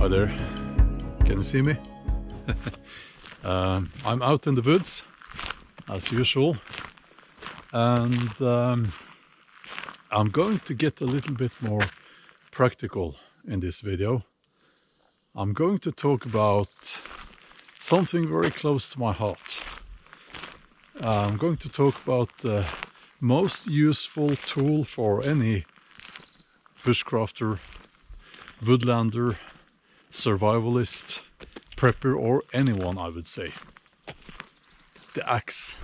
Hi there, can you see me? I'm out in the woods as usual, and I'm going to get a little bit more practical in this video. I'm going to talk about something very close to my heart. I'm going to talk about the most useful tool for any bushcrafter, woodlander, survivalist, prepper, or anyone, I would say. The axe.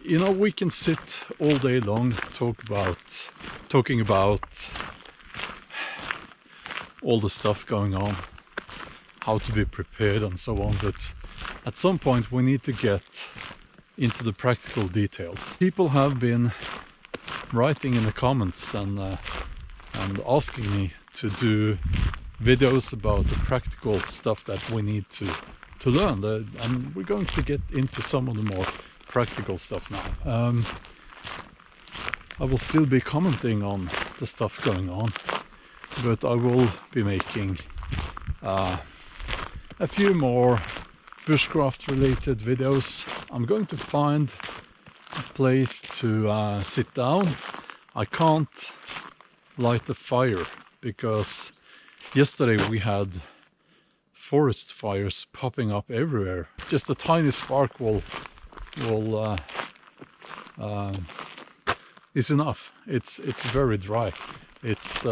You know, we can sit all day long talking about all the stuff going on, how to be prepared and so on, but at some point we need to get into the practical details. People have been writing in the comments and asking me to do videos about the practical stuff that we need to learn, and we're going to get into some of the more practical stuff now. I will still be commenting on the stuff going on, but I will be making a few more bushcraft related videos. I'm going to find a place to sit down. I can't light the fire because yesterday we had forest fires popping up everywhere. Just a tiny spark is enough. It's very dry. It's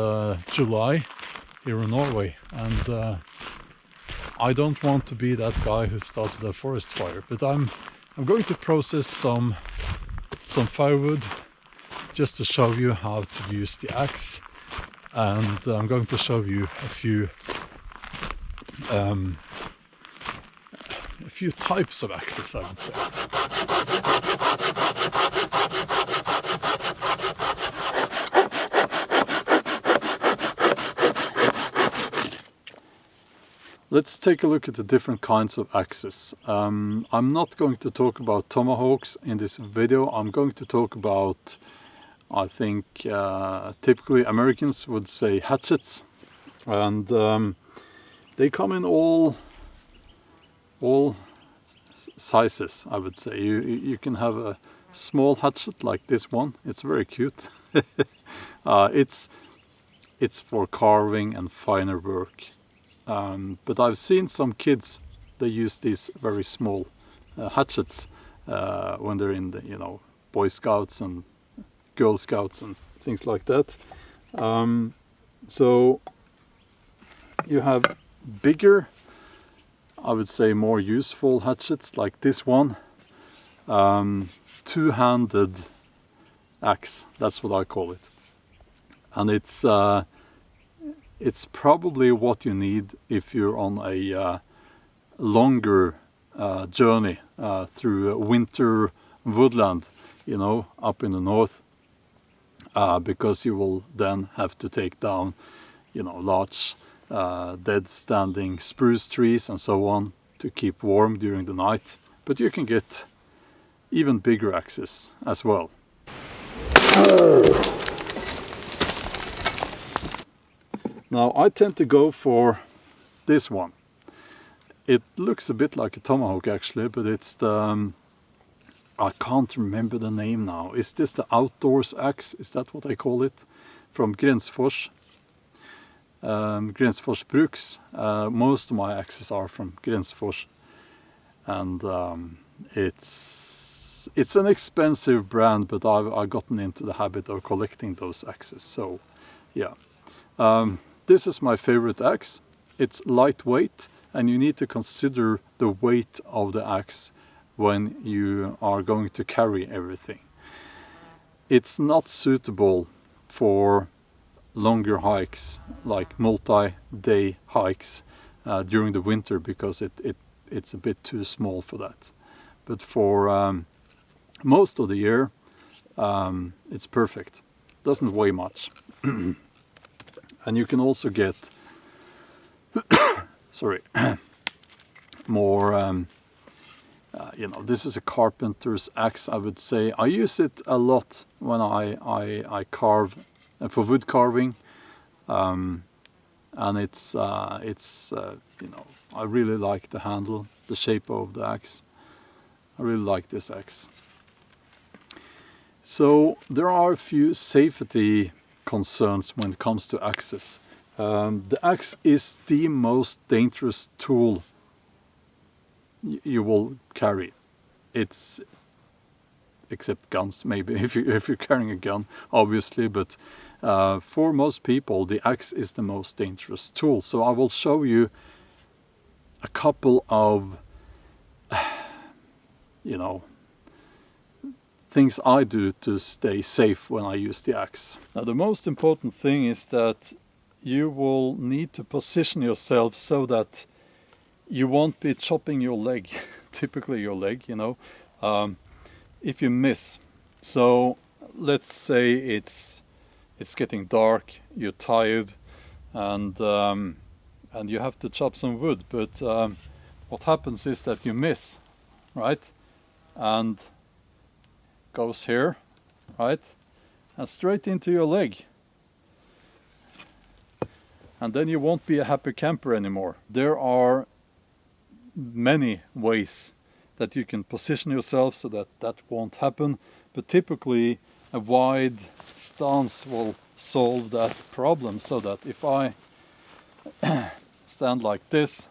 July here in Norway, and I don't want to be that guy who started a forest fire. But I'm going to process some firewood just to show you how to use the axe, and I'm going to show you a few types of axes, I would say. Let's take a look at the different kinds of axes. I'm not going to talk about tomahawks in this video. I'm going to talk about, I think, typically Americans would say hatchets, and they come in all sizes, I would say. You can have a small hatchet like this one. It's very cute. It's for carving and finer work. But I've seen some kids, they use these very small hatchets when they're in the, Boy Scouts and Girl Scouts and things like that. So you have bigger, I would say more useful hatchets like this one. Two-handed axe, that's what I call it. And it's probably what you need if you're on a longer journey through winter woodland, up in the north, because you will then have to take down, large dead standing spruce trees and so on to keep warm during the night. But you can get even bigger axes as well. Now I tend to go for this one. It looks a bit like a tomahawk actually, but it's the, I can't remember the name now. Is this the Outdoors axe? Is that what I call it? From Grensfors. Grensfors Bruks. Most of my axes are from Grensfors, and it's an expensive brand, but I've gotten into the habit of collecting those axes. So yeah. This is my favorite axe. It's lightweight, and you need to consider the weight of the axe when you are going to carry everything. It's not suitable for longer hikes, like multi-day hikes during the winter, because it's a bit too small for that. But for most of the year, it's perfect. Doesn't weigh much. And you can also get sorry, more this is a carpenter's axe, I would say. I use it a lot when I carve for wood carving. and it's you know, I really like the handle, the shape of the axe. I really like this axe. So there are a few safety concerns when it comes to axes. The axe is the most dangerous tool you will carry. It's, except guns maybe, if you're carrying a gun, obviously, but for most people the axe is the most dangerous tool. So I will show you a couple of you know, things I do to stay safe when I use the axe. Now the most important thing is that you will need to position yourself so that you won't be chopping your leg, typically your leg, you know, if you miss. So let's say it's getting dark, you're tired, and you have to chop some wood, but what happens is that you miss, right? And goes here, right? And straight into your leg. And then you won't be a happy camper anymore. There are many ways that you can position yourself so that that won't happen, but typically a wide stance will solve that problem, so that if I stand like this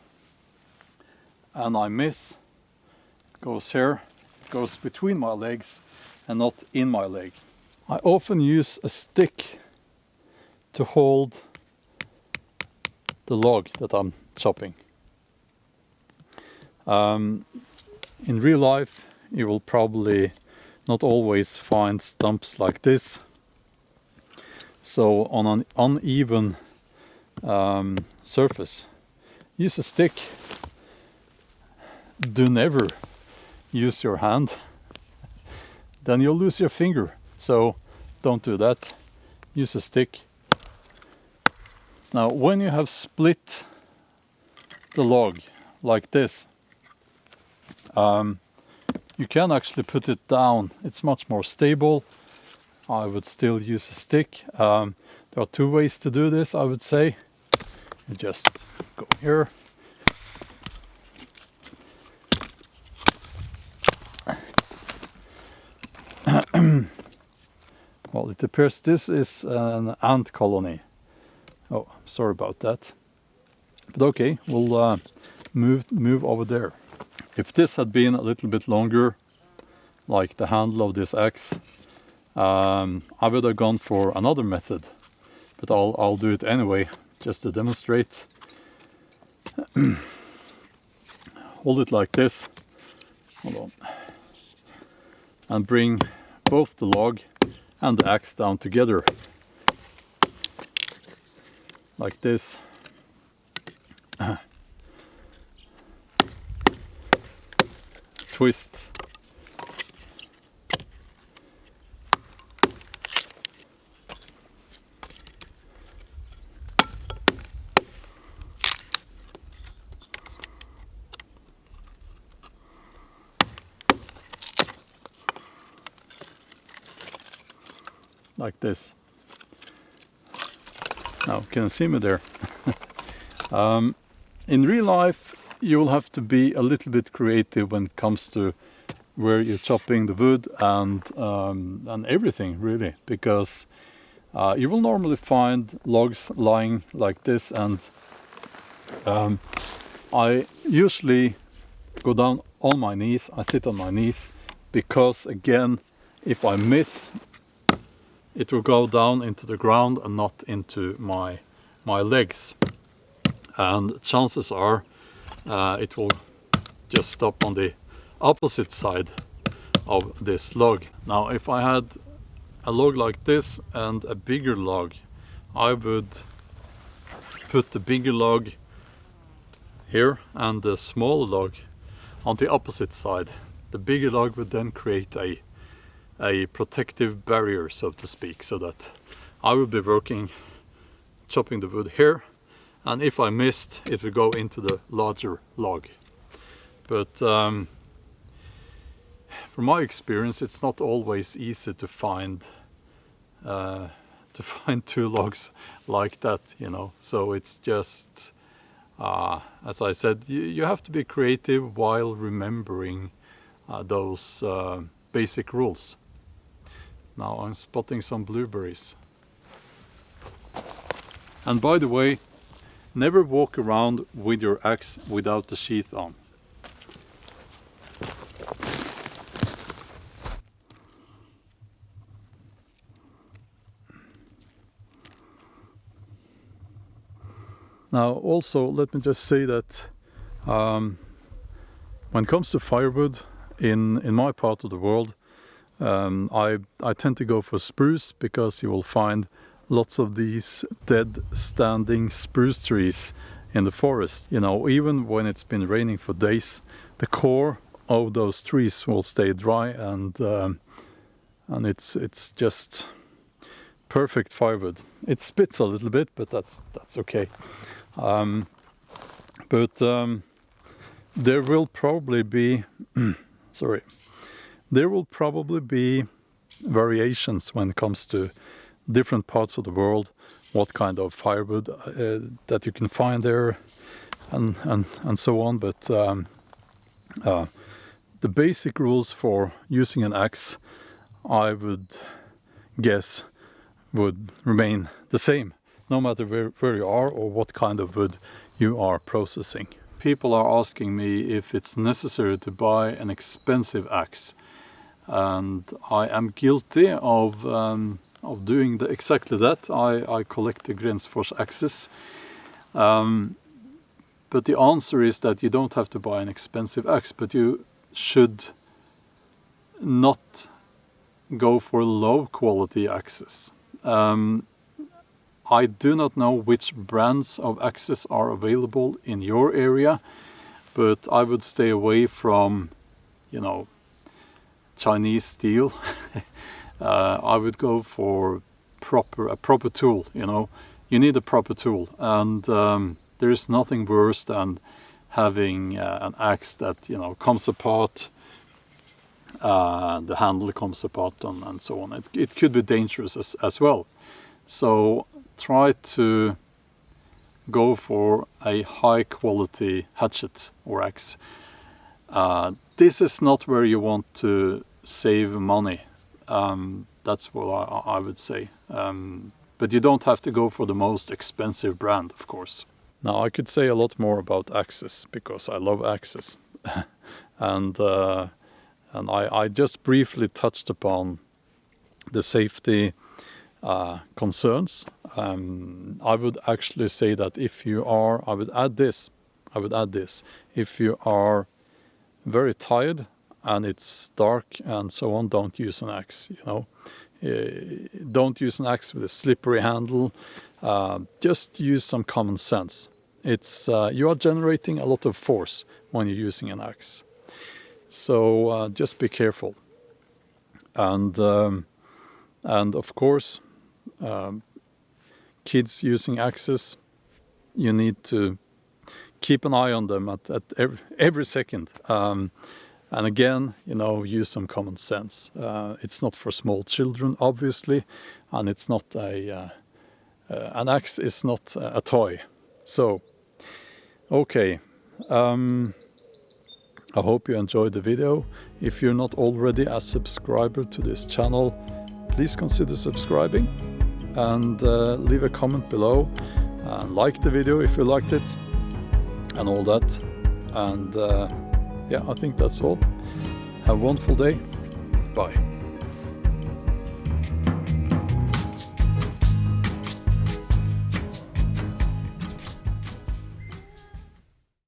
and I miss, it goes here, it goes between my legs and not in my leg. I often use a stick to hold the log that I'm chopping. In real life you will probably not always find stumps like this, so on an uneven surface use a stick. Do never use your hand, then you'll lose your finger, so don't do that. Use a stick. Now when you have split the log like this, you can actually put it down. It's much more stable. I would still use a stick. There are two ways to do this, I would say. You just go here. Well, it appears this is an ant colony. Oh, sorry about that. But okay, we'll move over there. If this had been a little bit longer, like the handle of this axe, I would have gone for another method, but I'll do it anyway, just to demonstrate. Hold it like this. Hold on. And bring both the log and the axe down together. Like this. Twist. Like this. Now, can you see me there? In real life, you will have to be a little bit creative when it comes to where you're chopping the wood and everything, really, because you will normally find logs lying like this, and I usually go down on my knees. I sit on my knees because, again, if I miss, it will go down into the ground and not into my legs, and chances are it will just stop on the opposite side of this log. Now if I had a log like this and a bigger log, I would put the bigger log here and the smaller log on the opposite side. The bigger log would then create a protective barrier, so to speak, so that I would be chopping the wood here, and if I missed, it would go into the larger log. But from my experience, it's not always easy to find to find 2 logs like that, you know. So it's just, as I said, you have to be creative while remembering those basic rules. Now I'm spotting some blueberries. And by the way, never walk around with your axe without the sheath on. Now also let me just say that when it comes to firewood in my part of the world, I tend to go for spruce, because you will find lots of these dead standing spruce trees in the forest. You know, even when it's been raining for days, the core of those trees will stay dry, and it's just perfect firewood. It spits a little bit, but that's okay. There will probably be there will probably be variations when it comes to different parts of the world, what kind of firewood that you can find there, and so on. But the basic rules for using an axe, I would guess, would remain the same, no matter where you are or what kind of wood you are processing. People are asking me if it's necessary to buy an expensive axe, and I am guilty of doing exactly that. I collect the Grensfors axes, but the answer is that you don't have to buy an expensive axe, but you should not go for low quality axes. I do not know which brands of axes are available in your area, but I would stay away from, you know, Chinese steel. I would go for a proper tool, you know. You need a proper tool, and there is nothing worse than having an axe that, you know, comes apart, the handle comes apart, and so on. It could be dangerous as well. So try to go for a high quality hatchet or axe. This is not where you want to save money. That's what I would say. But you don't have to go for the most expensive brand, of course. Now I could say a lot more about axes, because I love axes. and I just briefly touched upon the safety concerns. I would actually say that if you are, I would add this, if you are very tired and it's dark and so on, don't use an axe, you know. Don't use an axe with a slippery handle. Just use some common sense. It's you are generating a lot of force when you're using an axe, so just be careful. And of course, kids using axes, you need to keep an eye on them at every second. And again, you know, use some common sense. It's not for small children, obviously, and it's not an axe is not a toy. So, okay. I hope you enjoyed the video. If you're not already a subscriber to this channel, please consider subscribing, and leave a comment below, and like the video if you liked it, and all that. And yeah, I think that's all. Have a wonderful day. Bye.